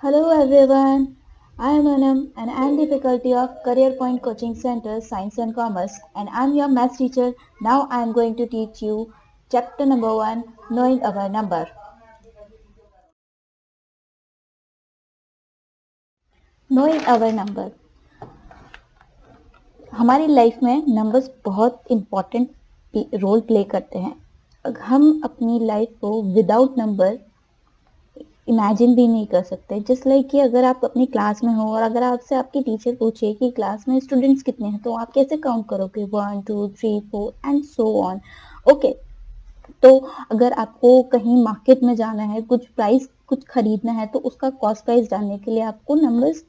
Hello everyone, I am Anam and I am the faculty of Career Point Coaching Center Science and Commerce and I am your math teacher. Now I am going to teach you chapter number 1 Knowing Our Number. Knowing Our Number. हमारी life में numbers बहुत important role play करते हैं। हम अपनी life को without number imagine भी नहीं कर सकते। जस्ट लाइक कि अगर आप अपनी क्लास में हो और अगर आपसे आपकी टीचर पूछे कि क्लास में स्टूडेंट्स कितने हैं तो आप कैसे काउंट करोगे 1 2 3 4 एंड सो ऑन। ओके, तो अगर आपको कहीं मार्केट में जाना है, कुछ खरीदना है तो उसका कॉस्ट प्राइस जानने के लिए आपको नंबर्स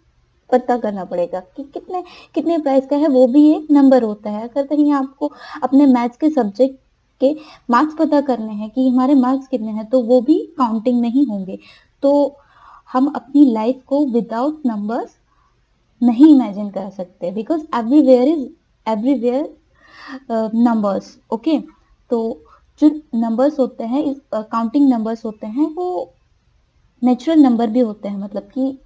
पता करना पड़ेगा कि कितने कितने प्राइस का है, वो भी एक नंबर होता है। अगर कहीं आपको अपने मैथ्स के सब्जेक्ट के मार्क्स पता करने हैं कि हमारे मार्क्स कितने हैं तो वो भी काउंटिंग में ही होंगे। तो हम अपनी लाइफ को विदाउट नंबर्स नहीं इमेजिन कर सकते बिकॉज एवरीवेयर नंबर्स। ओके, तो जो नंबर्स होते हैं, काउंटिंग नंबर्स होते हैं, वो नेचुरल नंबर भी होते हैं। मतलब कि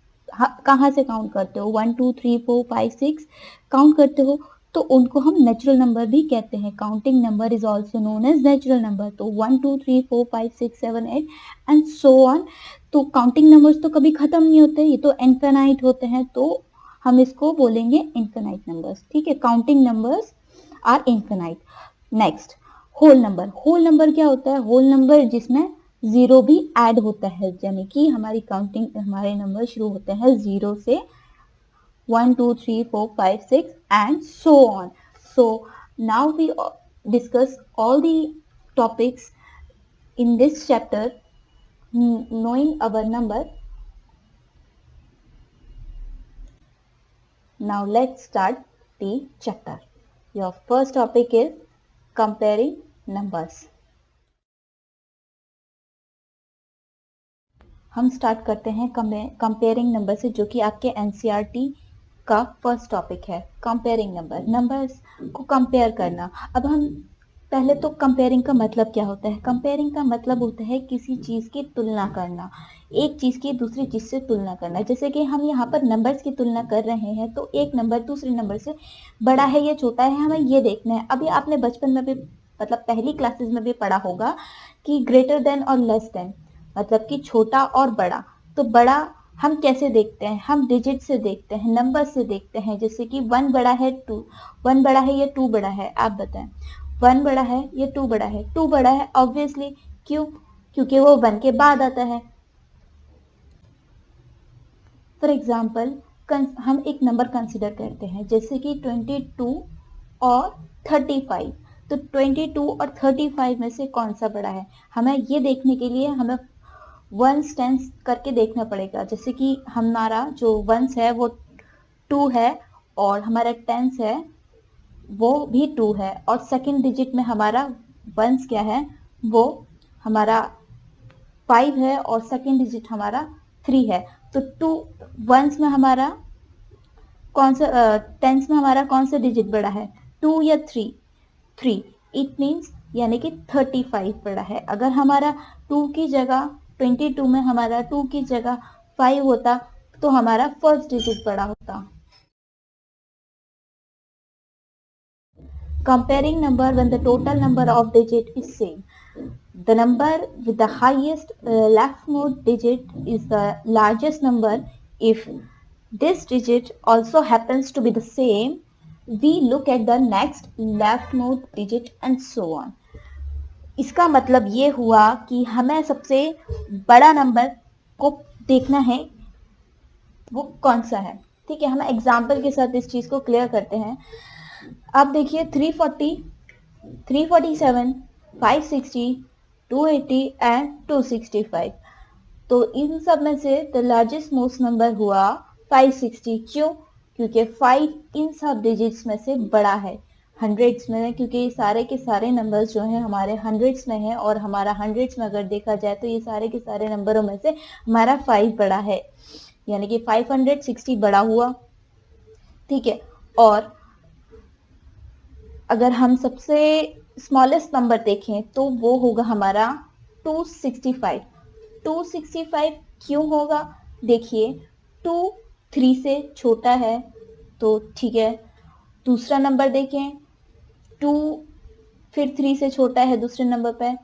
कहाँ से काउंट करते हो, 1 2 3 4 5 6 काउंट करते हो तो उनको हम नेचुरल नंबर भी कहते हैं। Counting number is also known as natural number. तो 1 2 3 4 5 6 7 8 एंड सो ऑन। तो काउंटिंग नंबर्स तो कभी खत्म नहीं होते, ये तो इनफिनाइट होते हैं, तो हम इसको बोलेंगे इनफिनाइट नंबर्स। ठीक है, counting numbers are infinite. Next, whole number. Whole number क्या होता है? होल नंबर जिसमें जीरो भी ऐड होता है, यानी कि हमारी काउंटिंग, हमारे नंबर शुरू होते हैं जीरो से, 1 2 3 4 5 6 and so on. So now we discuss all the topics in this chapter, knowing our number. Now let's start the chapter. Your first topic is comparing numbers. हम स्टार्ट करते हैं comparing number से, जो कि आपके NCERT का first topic है। Comparing number, numbers को कंपेयर करना। अब हम पहले तो कंपेयरिंग का मतलब क्या होता है? कंपेयरिंग का मतलब होता है किसी चीज़ की तुलना करना, एक चीज़ की दूसरी चीज़ से तुलना करना। जैसे कि हम यहाँ पर नंबर्स की तुलना कर रहे हैं तो एक नंबर दूसरे नंबर से बड़ा है या छोटा है, हमें ये देखना है। अभी आपने बचपन में भी, मतलब पहली क्लासेस में भी पढ़ा होगा कि ग्रेटर देन और लेस देन, मतलब कि छोटा और बड़ा। तो बड़ा हम कैसे देखते हैं? हम डिजिट से देखते हैं, नंबर से देखते हैं। जैसे कि 1 बड़ा है, 1 बड़ा है या 2 बड़ा है? आप बताएं, 1 बड़ा है या 2 बड़ा है? 2 बड़ा है ऑब्वियसली। क्यों? क्योंकि वो 1 के बाद आता है। फॉर एग्जाम्पल, हम एक नंबर कंसिडर करते हैं जैसे कि 22 और 35। तो 22 और 35 में से कौन सा बड़ा है? हमें ये देखने के लिए हमें वंस टेंस करके देखना पड़ेगा। जैसे कि हमारा जो वंस है वो 2 है और हमारा टेंस है वो भी 2 है, और सेकंड डिजिट में हमारा वंस क्या है, वो हमारा 5 है और सेकंड डिजिट हमारा 3 है। तो 2 वंस में हमारा कौन सा, टेंस में हमारा कौन सा डिजिट बड़ा है, 2 या 3? 3। इट मीन्स यानी कि 35 बड़ा है। अगर हमारा 2 की जगह 22 में हमारा 2 की जगह 5 होता तो हमारा फर्स्ट डिजिट बड़ा होता। Comparing number when the total number of digit is same. The number with the highest leftmost digit is the largest number. If this digit also happens to be the same, we look at the next leftmost digit and so on. इसका मतलब ये हुआ कि हमें सबसे बड़ा number को देखना है वो कौन सा है। ठीक है, हम एग्जाम्पल के साथ इस चीज को क्लियर करते हैं। आप देखिए 340, 347, 560, 280 एंड 265। तो इन सब में से द लार्जेस्ट मोस्ट नंबर हुआ 560। क्यों? क्योंकि 5 इन सब डिजिट्स में से बड़ा है, हंड्रेड्स में, क्योंकि सारे के सारे नंबर्स जो हैं हमारे हंड्रेड्स में हैं, और हमारा हंड्रेड्स में अगर देखा जाए तो ये सारे के सारे नंबरों में से हमारा 5 बड़ा है, यानी कि 560 बड़ा हुआ। ठीक है, और अगर हम सबसे स्मॉलेस्ट नंबर देखें तो वो होगा हमारा 265। 265 क्यों होगा? देखिए 2 3 से छोटा है तो ठीक है। दूसरा नंबर देखें, 2 फिर 3 से छोटा है दूसरे नंबर पे।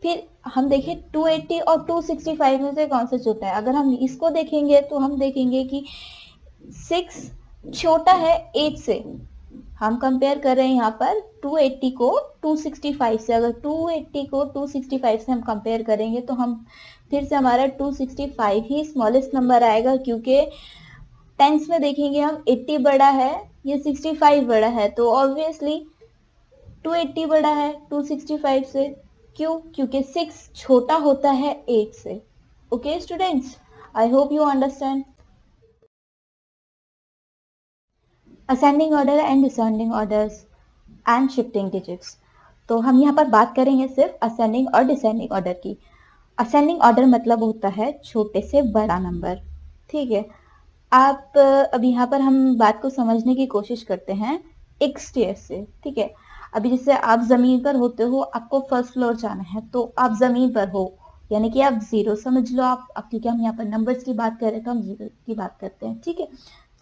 फिर हम देखें 280 और 265 में से कौन सा छोटा है। अगर हम इसको देखेंगे तो हम देखेंगे कि 6 छोटा है 8 से। हम कंपेयर कर रहे हैं यहाँ पर 280 को 265 से। अगर 280 को 265 से हम कंपेयर करेंगे तो हम फिर से हमारा 265 ही स्मॉलेस्ट नंबर आएगा, क्योंकि टेंस में देखेंगे हम 80 बड़ा है या 65 बड़ा है, तो ऑब्वियसली 280 बड़ा है 265 से। क्यों? क्योंकि 6 छोटा होता है 8 से। Okay students, I hope you understand. Ascending order and descending orders and shifting digits. तो हम यहाँ पर बात करेंगे सिर्फ असेंडिंग और डिसेंडिंग ऑर्डर की। असेंडिंग ऑर्डर मतलब होता है छोटे से बड़ा नंबर, ठीक है। आप अब यहाँ पर हम बात को समझने की कोशिश करते हैं एक स्टेयर से, ठीक है। अभी जैसे आप जमीन पर होते हो, आपको फर्स्ट फ्लोर जाना है, तो आप जमीन पर हो, यानी कि आप 0 समझ लो आप, क्योंकि हम यहाँ पर नंबर्स की बात कर रहे हैं तो हम 0 की बात करते हैं, ठीक है।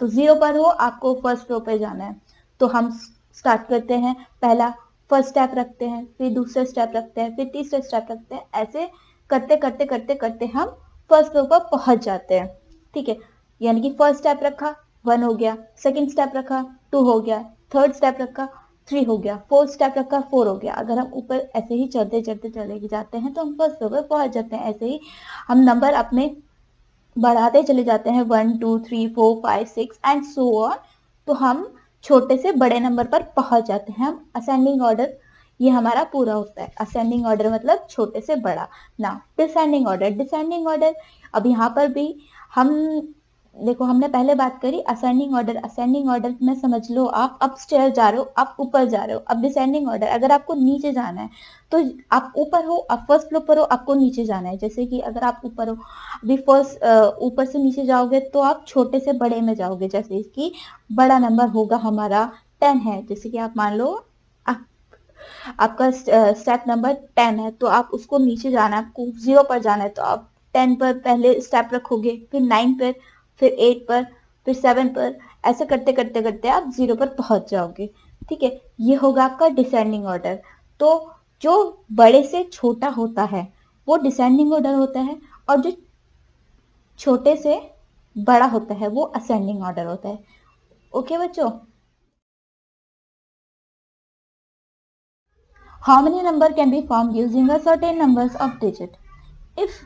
तो 0 पर हो, आपको फर्स्ट फ्लोर पर जाना है, तो हम स्टार्ट करते हैं। पहला फर्स्ट स्टेप रखते हैं, फिर दूसरा स्टेप रखते हैं, फिर तीसरा स्टेप रखते हैं। ऐसे करते करते करते करते हम फर्स्ट फ्लोर पर पहुंच जाते हैं, ठीक है। यानी कि फर्स्ट स्टेप रखा 1 हो गया, सेकंड स्टेप रखा 2 हो गया, थर्ड स्टेप रखा 3 हो गया, फोर्थ स्टेप रखा 4 हो गया। अगर हम ऊपर ऐसे ही चलते चलते चले जाते हैं तो हम फर्स्ट फ्लोर पर पहुंच जाते हैं। ऐसे ही हम नंबर अपने बढ़ाते चले जाते हैं 1 2 3 4 5 6 एंड सो ऑन। तो हम छोटे से बड़े नंबर पर पहुंच जाते हैं। हम असेंडिंग ऑर्डर ये हमारा पूरा होता है। असेंडिंग ऑर्डर मतलब छोटे से बड़ा। ना डिसेंडिंग ऑर्डर, डिसेंडिंग ऑर्डर अब यहाँ पर भी हम देखो, हमने पहले बात करी असेंडिंग ऑर्डर। असेंडिंग ऑर्डर में समझ लो आप अपस्टेयर जा रहे हो, आप ऊपर जा रहे हो। अब डिसेंडिंग ऑर्डर, अगर आपको नीचे जाना है तो आप ऊपर हो, आप फर्स्ट फ्लोर पर हो, आपको नीचे जाना है। जैसे कि अगर आप ऊपर हो, अभी फर्स्ट ऊपर से नीचे जाओगे तो आप छोटे से बड़े में जाओगे। जैसे कि बड़ा नंबर होगा हमारा 10 है, जैसे कि आप मान लो आप, आपका स्टेप नंबर 10 है, तो आप उसको नीचे जाना है, आपको 0 पर जाना है, तो आप 10 पर पहले स्टेप रखोगे, फिर 9 पर, फिर 8 पर, फिर 7 पर। ऐसे करते करते करते आप 0 पर पहुंच जाओगे, ठीक है। ये होगा आपका डिसेंडिंग ऑर्डर। तो जो बड़े से छोटा होता है वो डिसेंडिंग ऑर्डर होता है, और जो छोटे से बड़ा होता है वो असेंडिंग ऑर्डर होता है। ओके बच्चों, how many number can be formed using a certain numbers of digit? If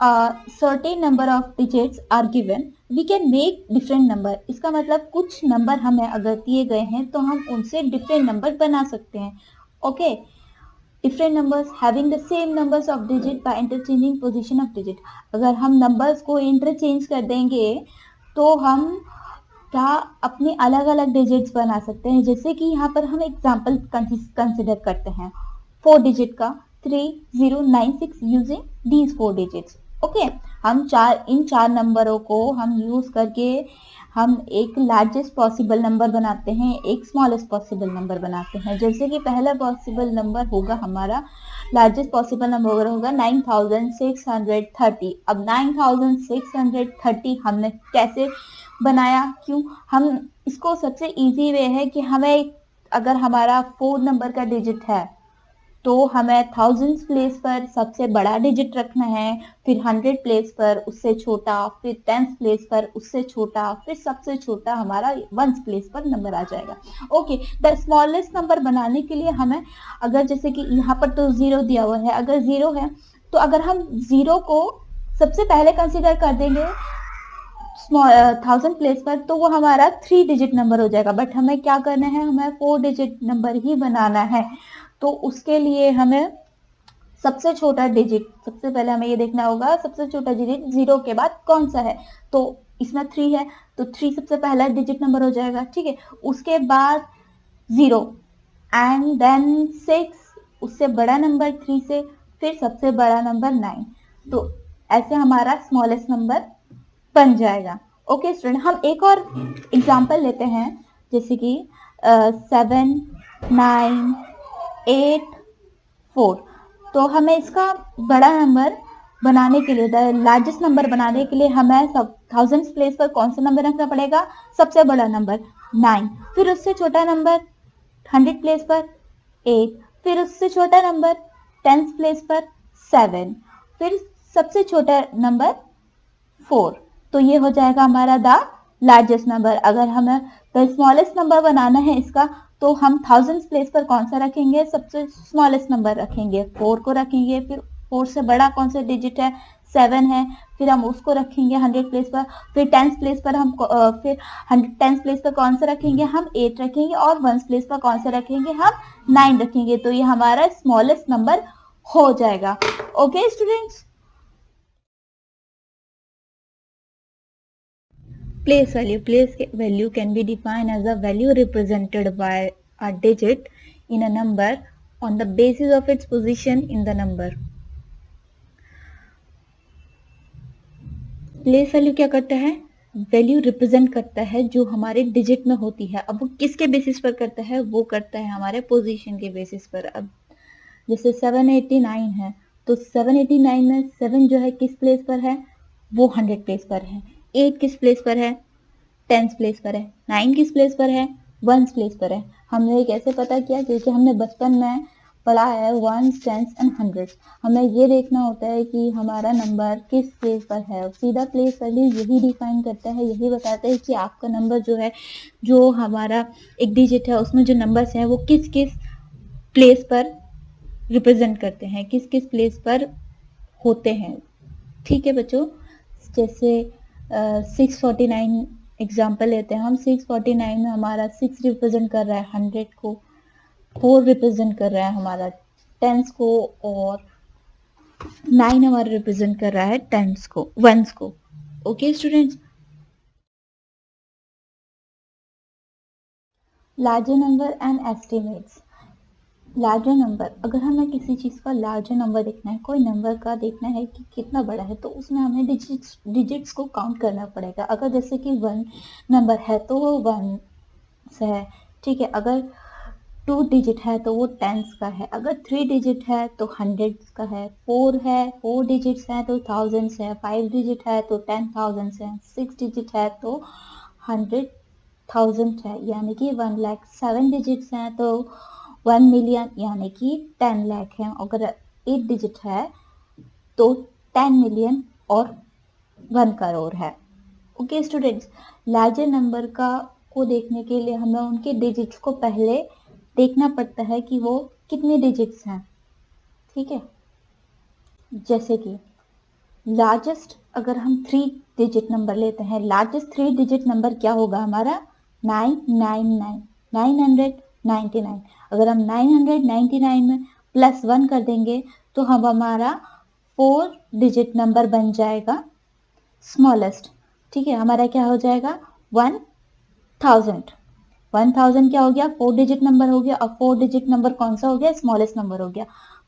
a certain number of digits are given, we can make different number। इसका मतलब कुछ नंबर हमें अगर दिए गए हैं तो हम उनसे डिफरेंट नंबर बना सकते हैं। Okay, different numbers having the same numbers of digit by interchanging position of digit. अगर हम नंबर्स को इंटरचेंज कर देंगे तो हम क्या अपने अलग अलग डिजिट्स बना सकते हैं। जैसे कि यहाँ पर हम एग्जाम्पल कंसिडर करते हैं 4 डिजिट का, 3096 यूजिंग दीज 4 डिजिट्स। ओके, हम इन चार नंबरों को हम यूज करके हम एक लार्जेस्ट पॉसिबल नंबर बनाते हैं, एक स्मॉलेस्ट पॉसिबल नंबर बनाते हैं। जैसे कि पहला पॉसिबल नंबर होगा हमारा, लार्जेस्ट पॉसिबल नंबर होगा 9630। अब 9630 हमने कैसे बनाया? क्यों? हम इसको सबसे इजी वे है कि हमें अगर हमारा 4 नंबर का डिजिट है तो हमें थाउजेंड्स प्लेस पर सबसे बड़ा डिजिट रखना है, फिर 100 प्लेस पर उससे छोटा, फिर 10th प्लेस पर उससे छोटा, फिर सबसे छोटा हमारा 1st प्लेस पर नंबर आ जाएगा। ओके, द स्मॉलेस्ट नंबर बनाने के लिए हमें, अगर जैसे कि यहाँ पर तो 0 दिया हुआ है, अगर 0 है तो अगर हम 0 को सबसे पहले कंसिडर कर देंगे 1000 प्लेस पर, तो वो हमारा 3 डिजिट नंबर हो जाएगा। बट हमें क्या करना है, हमें 4 डिजिट नंबर ही बनाना है। तो उसके लिए हमें सबसे छोटा डिजिट, सबसे पहले हमें ये देखना होगा सबसे छोटा डिजिट 0 के बाद कौन सा है। तो इसमें 3 है, तो 3 सबसे पहला डिजिट नंबर हो जाएगा, ठीक है। उसके बाद 0 एंड देन 6, उससे बड़ा नंबर 3 से, फिर सबसे बड़ा नंबर 9। तो ऐसे हमारा स्मॉलेस्ट नंबर बन जाएगा। ओके स्टूडेंट, हम एक और एग्जांपल लेते हैं, जैसे कि 7 9 8 4। तो हमें इसका बड़ा नंबर बनाने के लिए, द लार्जेस्ट नंबर बनाने के लिए हमें सब थाउजेंड्स प्लेस पर कौन सा नंबर रखना पड़ेगा? सबसे बड़ा नंबर 9, फिर उससे छोटा नंबर 100 प्लेस पर 8, फिर उससे छोटा नंबर 10 प्लेस पर 7, फिर सबसे छोटा नंबर 4। तो ये हो जाएगा हमारा द लार्जेस्ट नंबर। अगर हमें द स्मॉलेस्ट नंबर बनाना है इसका, तो हम थाउजेंड्स प्लेस पर कौन सा रखेंगे? सबसे स्मॉलेस्ट नंबर रखेंगे, 4 को रखेंगे। फिर 4 से बड़ा कौन सा डिजिट है? 7 है, फिर हम उसको रखेंगे 100 प्लेस पर। फिर 10 प्लेस पर हम फिर 10 प्लेस पर कौन सा रखेंगे? हम 8 रखेंगे। और 1 प्लेस पर कौन सा रखेंगे? हम 9 रखेंगे। तो ये हमारा स्मॉलेस्ट नंबर हो जाएगा। Okay students, place value can be defined as a value represented by a digit in a number on the basis of its position in the number. Place value क्या करता है? वैल्यू रिप्रेजेंट करता है जो हमारे digit में होती है। अब वो किसके बेसिस पर करता है? वो करता है हमारे पोजीशन के बेसिस पर। अब जैसे 789 है, तो 789 में 7 जो है किस प्लेस पर है? वो 100 प्लेस पर है। 8 किस प्लेस पर है? 10 प्लेस पर है। 9 किस प्लेस पर है? 1 प्लेस पर है। हमने ये कैसे पता किया? क्योंकि हमने बचपन में पढ़ा है 1s, 10s एंड 100s। हमें ये देखना होता है कि हमारा नंबर किस प्लेस पर है। सीधा प्लेस वैल्यू यही डिफाइन करता है, यही बताता है कि आपका नंबर जो है, जो हमारा एक डिजिट है उसमें जो नंबर्स हैं वो किस किस प्लेस पर रिप्रेजेंट करते हैं, किस किस प्लेस पर होते हैं। ठीक है बच्चों, जैसे 649 एग्जाम्पल लेते हैं हम। 649 में हमारा 6 रिप्रेजेंट कर रहा है 100 को, 4 रिप्रेजेंट कर रहा है हमारा 10s को, और 9 हमारा रिप्रेजेंट कर रहा है 10s को, 1s को। Okay students, larger number and estimates. Larger number, अगर हमें किसी चीज़ का लार्जर नंबर देखना है, कोई नंबर का देखना है कि कितना बड़ा है, तो उसमें हमें डिजिट्स को काउंट करना पड़ेगा। अगर जैसे कि 1 नंबर है तो वो 1 है, ठीक है। अगर 2 डिजिट है तो वो 10s का है। अगर 3 डिजिट है तो 100s का है। 4 है, 4 डिजिट्स है तो thousands है। 5 डिजिट है तो 10,000 है। 6 डिजिट है तो 100,000 है, यानी कि 1 लाख। 7 डिजिट्स हैं तो 1 मिलियन, यानी कि 10 लाख है। अगर 8 डिजिट है तो 10 मिलियन और 1 करोड़ है। ओके स्टूडेंट्स, लार्जर नंबर को देखने के लिए हमें उनके डिजिट्स को पहले देखना पड़ता है कि वो कितने डिजिट्स हैं। ठीक है, जैसे कि लार्जेस्ट, अगर हम 3 डिजिट नंबर लेते हैं, लार्जेस्ट 3 डिजिट नंबर क्या होगा हमारा? 999, 999। अगर हम 999 में +1 कर देंगे तो हम हमारा 4 डिजिट नंबर बन जाएगा स्मॉलेस्ट। ठीक है, हमारा क्या हो जाएगा? 1000। 1000 क्या हो गया? 4 डिजिट नंबर हो गया। अब 4 डिजिट नंबर कौन सा हो गया? स्मॉलेस्ट नंबर हो गया।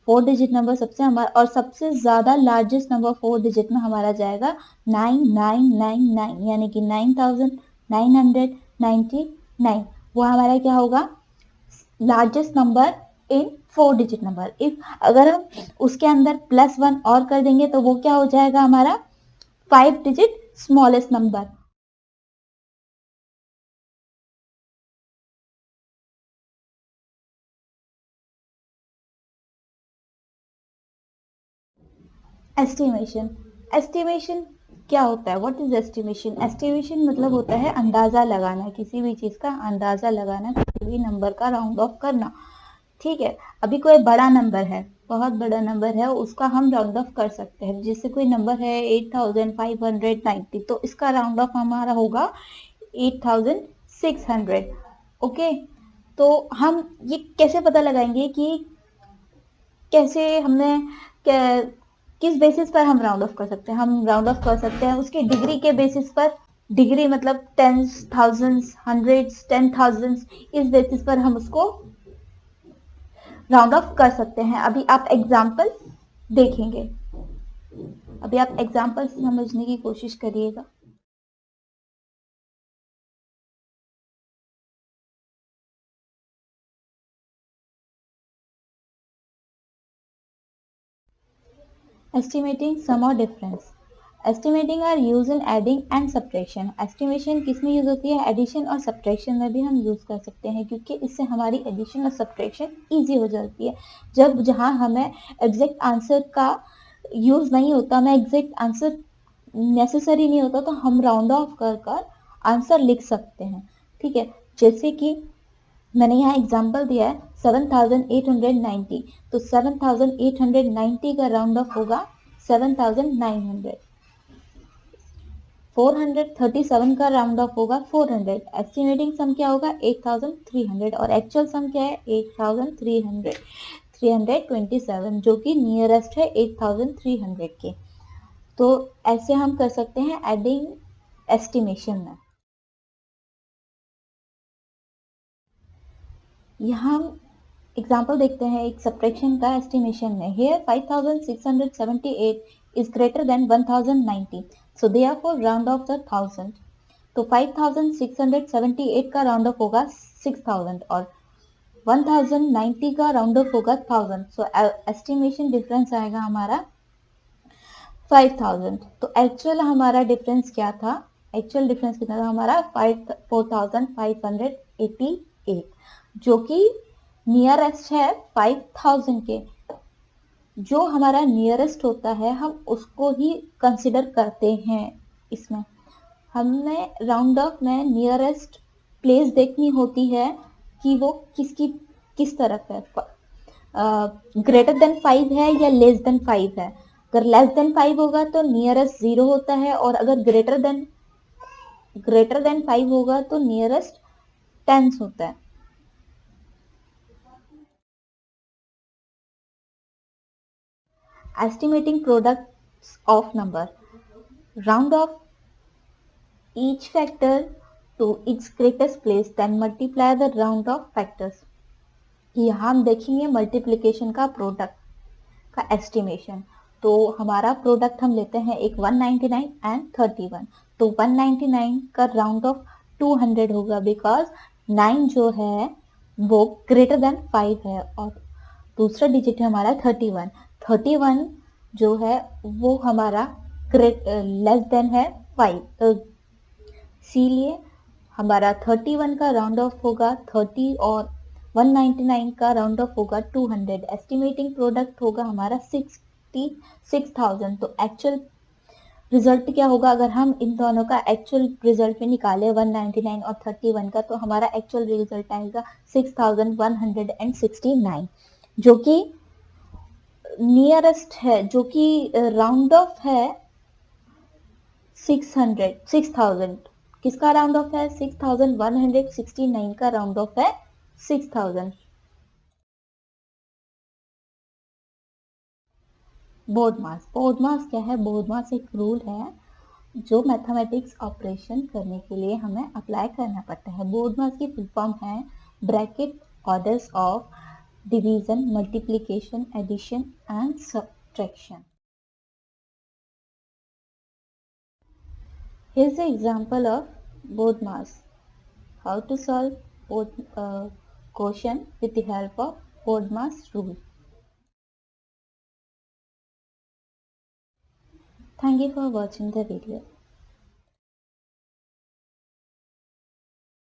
4 डिजिट नंबर सबसे हमारा, और सबसे ज्यादा लार्जेस्ट नंबर 4 डिजिट में हमारा जाएगा 9999, यानी कि 9999। वो हमारा क्या होगा? Largest number in 4 digit number. If अगर हम उसके अंदर +1 और कर देंगे तो वो क्या हो जाएगा हमारा? 5 digit smallest number. Estimation. Estimation क्या होता है? What is estimation? एस्टिमेशन मतलब होता है अंदाजा लगाना, किसी भी चीज का अंदाजा लगाना, किसी भी नंबर का राउंड ऑफ करना। ठीक है, अभी कोई बड़ा नंबर है, बहुत बड़ा नंबर है, उसका हम राउंड ऑफ कर सकते हैं। जैसे कोई नंबर है 8590, तो इसका राउंड ऑफ हमारा होगा 8600। ओके, तो हम ये कैसे पता लगाएंगे कि कैसे हमने किस बेसिस पर हम राउंड ऑफ कर सकते हैं? हम राउंड ऑफ कर सकते हैं उसकी डिग्री के बेसिस पर। डिग्री मतलब 10s, thousands, hundreds, 10,000, इस बेसिस पर हम उसको राउंड ऑफ कर सकते हैं। अभी आप एग्जाम्पल देखेंगे, अभी आप एग्जाम्पल समझने की कोशिश करिएगा। Estimating sum or difference. Estimating are used in adding and subtraction. Estimation किस में यूज होती है? एडिशन और सब्ट्रैक्शन में भी हम यूज कर सकते हैं, क्योंकि इससे हमारी एडिशन और सब्ट्रैक्शन इजी हो जाती है. जब जहां हमें एग्जैक्ट आंसर का यूज नहीं होता, हमें एग्जैक्ट आंसर नेसेसरी नहीं होता, तो हम राउंड ऑफ कर कर आंसर लिख सकते हैं. ठीक है, जैसे कि मैंने यहाँ एग्जांपल दिया है 7890, तो 7890 का राउंड ऑफ होगा 7900. 437 का राउंड ऑफ होगा 400. एस्टिमेटिंग सम क्या होगा? 8300. और एक्चुअल सम क्या है? 8327, जो कि नियरेस्ट है 8300 के. तो ऐसे हम कर सकते हैं एडिंग एस्टिमेशन में. यहाँ हम एग्जाम्पल देखते हैं एक सब्ट्रैक्शन का एस्टिमेशन में. Here 5678 is greater than 1090, so therefore round off the 1000. तो 5678 का राउंड ऑफ होगा 6000 और 1090 का राउंड ऑफ होगा 1000. सो एस्टिमेशन डिफरेंस आएगा हमारा 5000. तो एक्चुअल हमारा डिफरेंस क्या था? एक्चुअल डिफरेंस कितना था हमारा? 4588, जो कि नियरेस्ट है 5000 के. जो हमारा नियरेस्ट होता है हम उसको ही कंसिडर करते हैं. इसमें हमें राउंड ऑफ में नियरेस्ट प्लेस देखनी होती है कि वो किस तरफ है. ग्रेटर देन 5 है या लेस देन 5 है. अगर लेस देन 5 होगा तो नियरेस्ट 0 होता है, और अगर ग्रेटर देन 5 होगा तो नियरेस्ट 10 होता है. Estimating products of number. Round off each factor to its greatest place, then multiply the round off factors. यहाँ हम देखेंगे मल्टीप्लिकेशन का प्रोडक्ट का एस्टिमेशन. तो हमारा प्रोडक्ट हम लेते हैं एक 199 एंड 31. तो 199 का राउंड ऑफ 200 होगा, बिकॉज 9 जो है वो ग्रेटर देन 5 है, और दूसरा डिजिट है हमारा 31. 31 जो है वो हमारा लेस देन है 5, इसीलिए हमारा 31 का राउंड ऑफ होगा 30 और 199 का राउंड ऑफ होगा 200. एस्टिमेटिंग प्रोडक्ट होगा हमारा 66,000. तो एक्चुअल रिजल्ट क्या होगा? अगर हम इन दोनों का एक्चुअल रिजल्ट में निकाले 199 और 31 का, तो हमारा एक्चुअल रिजल्ट आएगा 6169, जो कि नियरेस्ट है, जो कि राउंड ऑफ है 6000. किसका राउंड ऑफ है? 6169 का राउंड ऑफ है 6000. बोर्ड मास. बोर्ड मास क्या है? बोर्ड मास एक रूल है जो मैथमेटिक्स ऑपरेशन करने के लिए हमें अप्लाई करना पड़ता है. बोर्ड मास की फुल फॉर्म है bracket orders of division, multiplication, addition and subtraction. Here's the example of board mass. How to solve board quotient with the help of board mass rule. Thank you for watching the video.